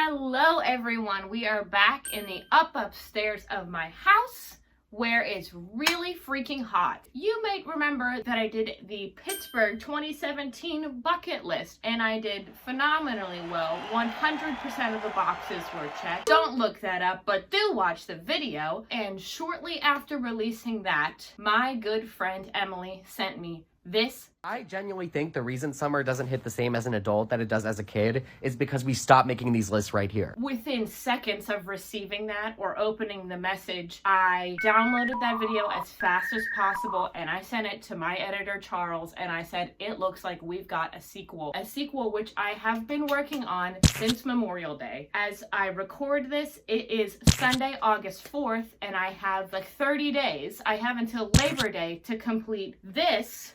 Hello everyone, we are back in the upstairs of my house where it's really freaking hot. You might remember that I did the Pittsburgh 2017 bucket list and I did phenomenally well. 100% of the boxes were checked. Don't look that up, but do watch the video. And shortly after releasing that, my good friend Emily sent me this. I genuinely think the reason summer doesn't hit the same as an adult that it does as a kid is because we stopped making these lists right here. Within seconds of receiving that or opening the message, I downloaded that video as fast as possible and I sent it to my editor Charles and I said, it looks like we've got a sequel. A sequel which I have been working on since Memorial Day. As I record this, it is Sunday, August 4th, and I have like 30 days. I have until Labor Day to complete this,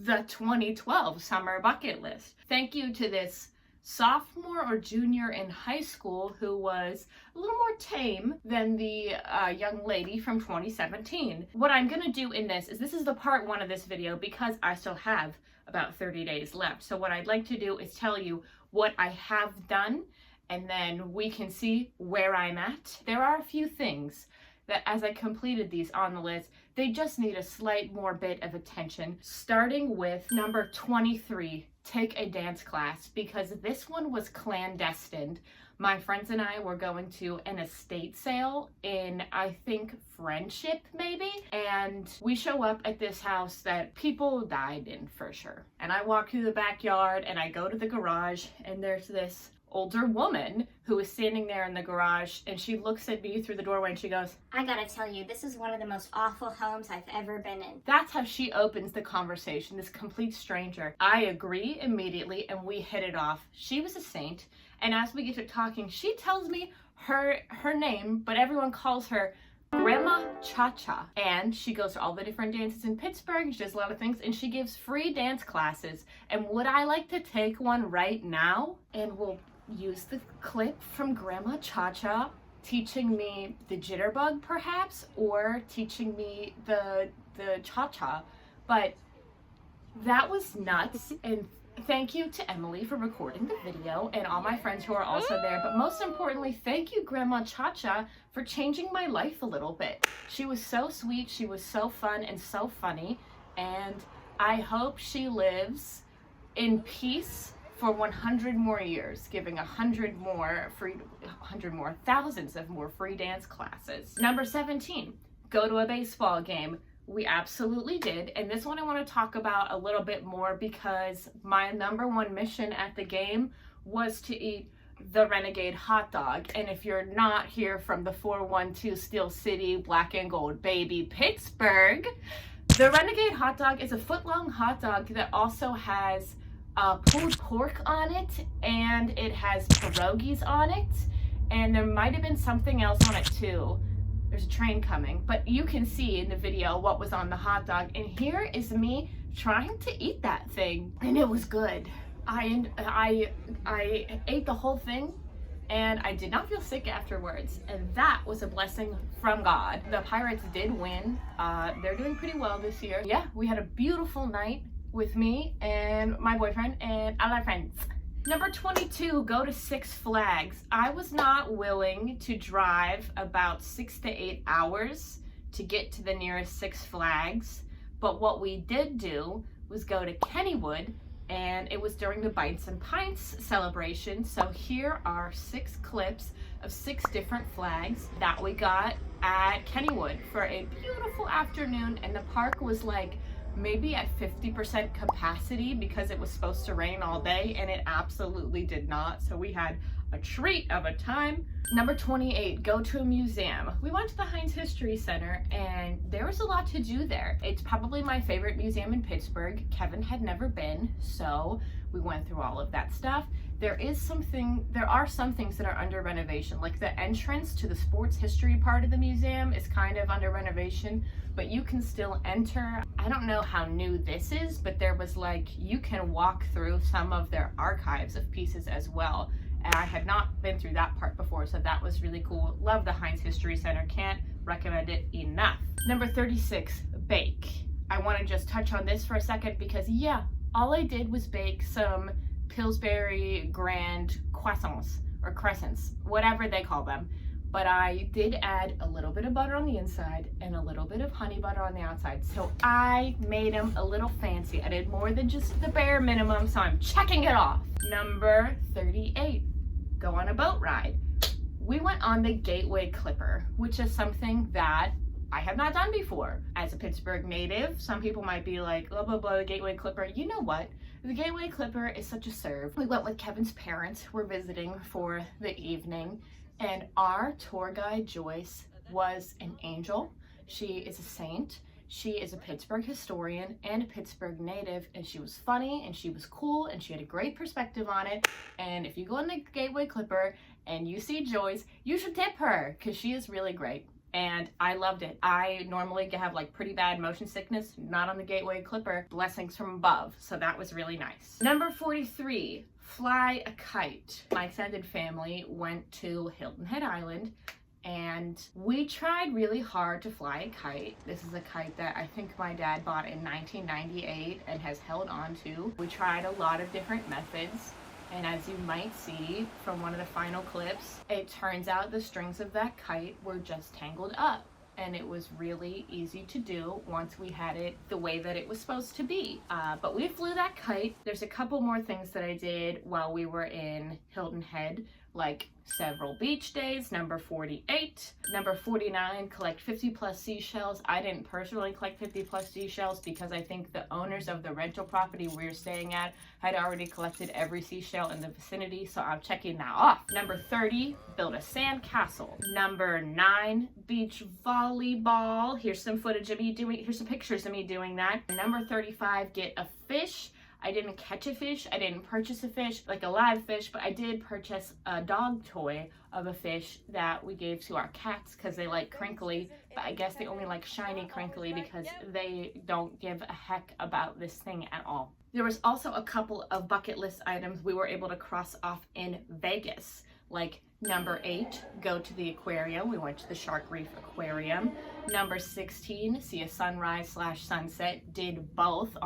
the 2012 summer bucket list. Thank you to this sophomore or junior in high school who was a little more tame than the young lady from 2017. What I'm gonna do in this is the part one of this video because I still have about 30 days left. So what I'd like to do is tell you what I have done and then we can see where I'm at. There are a few things that as I completed these on the list, they just need a slight more bit of attention. Starting with number 23, take a dance class, because this one was clandestine. My friends and I were going to an estate sale in, I think, Friendship maybe, and we show up at this house that people died in for sure. And I walk through the backyard and I go to the garage and there's this older woman who is standing there in the garage and she looks at me through the doorway and she goes, I gotta tell you, this is one of the most awful homes I've ever been in. That's how she opens the conversation, this complete stranger. I agree immediately and we hit it off. She was a saint, and as we get to talking, she tells me her name, but everyone calls her Grandma Cha-Cha, and she goes to all the different dances in Pittsburgh. She does a lot of things and she gives free dance classes. And would I like to take one right now? And we'll use the clip from Grandma Cha-Cha teaching me the jitterbug perhaps, or teaching me the cha-cha. But that was nuts, and thank you to Emily for recording the video and all my friends who are also there. But most importantly, thank you Grandma Cha-Cha for changing my life a little bit. She was so sweet, she was so fun and so funny, and I hope she lives in peace for 100 more years, giving 100,000s of more free dance classes. Number 17, go to a baseball game. We absolutely did, and this one I want to talk about a little bit more because my number one mission at the game was to eat the Renegade hot dog. And if you're not here from the 412 Steel City Black and Gold baby Pittsburgh, the Renegade hot dog is a foot-long hot dog that also has pulled pork on it, and it has pierogies on it, and there might have been something else on it too. There's a train coming, but you can see in the video what was on the hot dog, and here is me trying to eat that thing, and it was good. I ate the whole thing and I did not feel sick afterwards, and that was a blessing from God. The Pirates did win. They're doing pretty well this year. Yeah, we had a beautiful night with me and my boyfriend and all our friends. Number 22, go to Six Flags. I was not willing to drive about 6 to 8 hours to get to the nearest Six Flags, but what we did do was go to Kennywood, and it was during the Bites and Pints celebration. So here are 6 clips of 6 different flags that we got at Kennywood for a beautiful afternoon, and the park was like maybe at 50% capacity because it was supposed to rain all day, and it absolutely did not. So we had a treat of a time. Number 28, go to a museum. We went to the Heinz History Center and there was a lot to do there. It's probably my favorite museum in Pittsburgh. Kevin had never been, so we went through all of that stuff. There are some things that are under renovation, like the entrance to the sports history part of the museum is kind of under renovation, but you can still enter. I don't know how new this is, but there was you can walk through some of their archives of pieces as well. And I had not been through that part before, so that was really cool. Love the Heinz History Center, can't recommend it enough. Number 36, bake. I want to just touch on this for a second because yeah, all I did was bake some Pillsbury Grand croissants, or crescents, whatever they call them. But I did add a little bit of butter on the inside and a little bit of honey butter on the outside. So I made them a little fancy. I did more than just the bare minimum, so I'm checking it off. Number 38, go on a boat ride. We went on the Gateway Clipper, which is something that I have not done before. As a Pittsburgh native, some people might be like, blah, blah, blah, the Gateway Clipper. You know what? The Gateway Clipper is such a serve. We went with Kevin's parents. We're visiting for the evening. And our tour guide, Joyce, was an angel. She is a saint. She is a Pittsburgh historian and a Pittsburgh native, and she was funny and she was cool and she had a great perspective on it. And if you go on the Gateway Clipper and you see Joyce, you should tip her because she is really great. And I loved it. I normally have like pretty bad motion sickness, not on the Gateway Clipper. Blessings from above. So that was really nice. Number 43, fly a kite. My extended family went to Hilton Head Island and we tried really hard to fly a kite. This is a kite that I think my dad bought in 1998 and has held on to. We tried a lot of different methods. And as you might see from one of the final clips, it turns out the strings of that kite were just tangled up. And it was really easy to do once we had it the way that it was supposed to be. But we flew that kite. There's a couple more things that I did while we were in Hilton Head, like several beach days. Number 48. Number 49, collect 50 plus seashells. I didn't personally collect 50 plus seashells because I think the owners of the rental property we were staying at had already collected every seashell in the vicinity, so I'm checking that off. Number 30, build a sandcastle. Number 9, beach volleyball. Here's some footage of me here's some pictures of me doing that. Number 35, get a fish. I didn't catch a fish, I didn't purchase a fish, like a live fish, but I did purchase a dog toy of a fish that we gave to our cats because they like crinkly, but I guess they only like shiny crinkly because they don't give a heck about this thing at all. There was also a couple of bucket list items we were able to cross off in Vegas, like number 8, go to the aquarium. We went to the Shark Reef Aquarium. Number 16, see a sunrise/sunset. Did both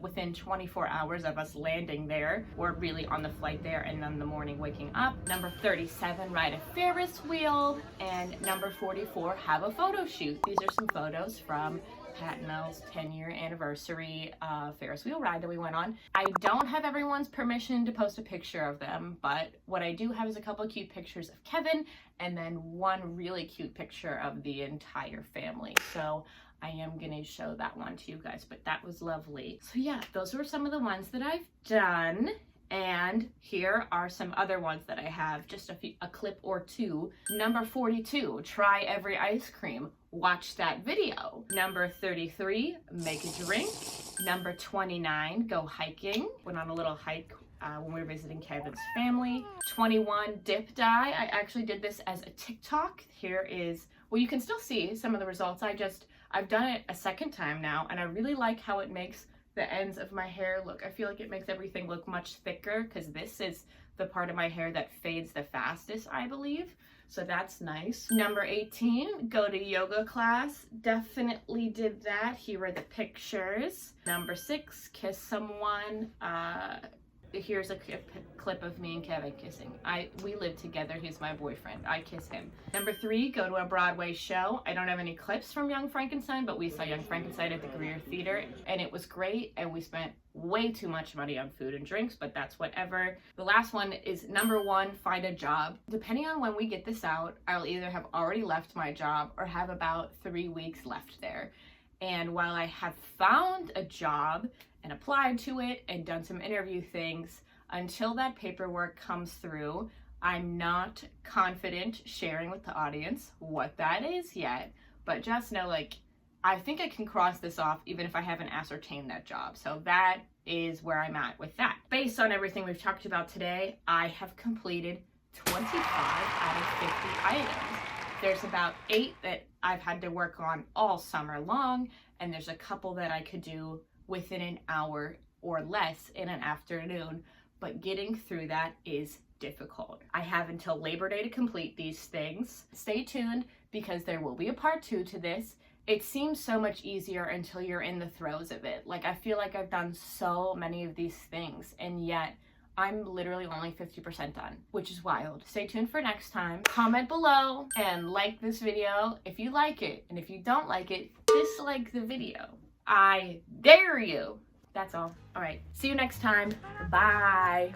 within 24 hours of us landing there, or really on the flight there and then the morning waking up. Number 37, ride a Ferris wheel. And number 44, have a photo shoot. These are some photos from Pat and Mel's 10-year anniversary Ferris wheel ride that we went on. I don't have everyone's permission to post a picture of them, but what I do have is a couple of cute pictures of Kevin and then one really cute picture of the entire family. So I am gonna show that one to you guys, but that was lovely. So yeah, those were some of the ones that I've done. And here are some other ones that I have, just a clip or two. Number 42, try every ice cream. Watch that video. Number 33, make a drink. Number 29, go hiking. Went on a little hike when we were visiting Kevin's family. 21, dip dye. I actually did this as a TikTok. Here is, well, you can still see some of the results. I've done it a second time now, and I really like how it makes the ends of my hair look. I feel like it makes everything look much thicker because this is the part of my hair that fades the fastest, I believe. So that's nice. Number 18, go to yoga class. Definitely did that. Here are the pictures. Number 6, kiss someone. Here's a clip of me and Kevin kissing. We live together. He's my boyfriend. I kiss him. Number 3, go to a Broadway show. I don't have any clips from Young Frankenstein, but we saw Young Frankenstein at the Greer Theater, and it was great, and we spent way too much money on food and drinks, but that's whatever. The last one is number 1, find a job. Depending on when we get this out, I'll either have already left my job or have about 3 weeks left there. And while I have found a job and applied to it and done some interview things, until that paperwork comes through, I'm not confident sharing with the audience what that is yet. But just know, like, I think I can cross this off even if I haven't ascertained that job. So that is where I'm at with that. Based on everything we've talked about today, I have completed 25 out of 50 items. There's about 8 that I've had to work on all summer long, and there's a couple that I could do within an hour or less in an afternoon, but getting through that is difficult. I have until Labor Day to complete these things. Stay tuned because there will be a part 2 to this. It seems so much easier until you're in the throes of it. Like, I feel like I've done so many of these things, and yet I'm literally only 50% done, which is wild. Stay tuned for next time. Comment below and like this video if you like it. And if you don't like it, dislike the video. I dare you. That's all. All right. See you next time. Bye.